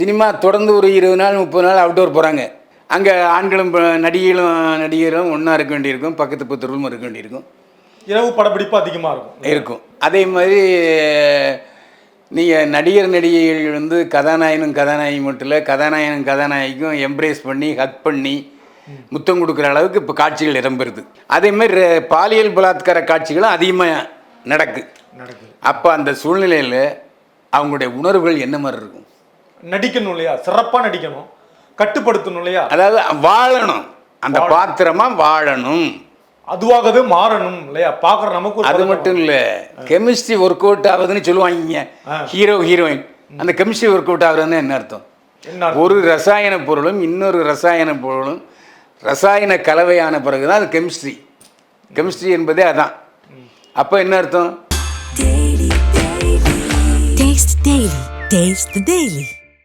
Cinema தொடர்ந்து ஒரு 20 நாள் 30 நாள் அவுட்டோர் போகிறாங்க. அங்கே ஆண்களும் நடிகரும் ஒன்றா இருக்க வேண்டியிருக்கும், பக்கத்து பக்கத்து இருக்க வேண்டியிருக்கும். இரவு படப்பிடிப்பு அதிகமாக இருக்கும். அதே மாதிரி நீங்கள் நடிகைகள் வந்து கதாநாயகி மட்டும் இல்லை, கதாநாயகிக்கும் எம்ப்ரேஸ் பண்ணி ஹக் பண்ணி முத்தம் கொடுக்குற அளவுக்கு இப்போ காட்சிகள் இடம்பெறுது. அதே மாதிரி பாலியல் பலாத்கார காட்சிகளும் அதிகமாக நடக்குது. அப்போ அந்த சூழ்நிலையில் அவங்களுடைய உணர்வுகள் என்ன மாதிரி இருக்கும்? நடிக்கணும் இல்லையா, சிறப்பாக நடிக்கணும், கட்டுப்படுத்தணும் இல்லையா, அதாவது வாழணும், அந்த பாத்திரமாக வாழணும், அதுவாகவே மாறணும் இல்லையா, பார்க்குற நமக்கு. அது மட்டும் இல்லை, கெமிஸ்ட்ரி ஒர்க் அவுட் ஆகுதுன்னு சொல்லுவாங்க ஹீரோயின். அந்த கெமிஸ்ட்ரி ஒர்க் அவுட் ஆகுறதுன்னு என்ன அர்த்தம்? ஒரு ரசாயன பொருளும் இன்னொரு ரசாயன பொருளும் ரசாயன கலவையான பிறகு தான் அது கெமிஸ்ட்ரி என்பதே அதான். அப்போ என்ன அர்த்தம்? Taste the Daily.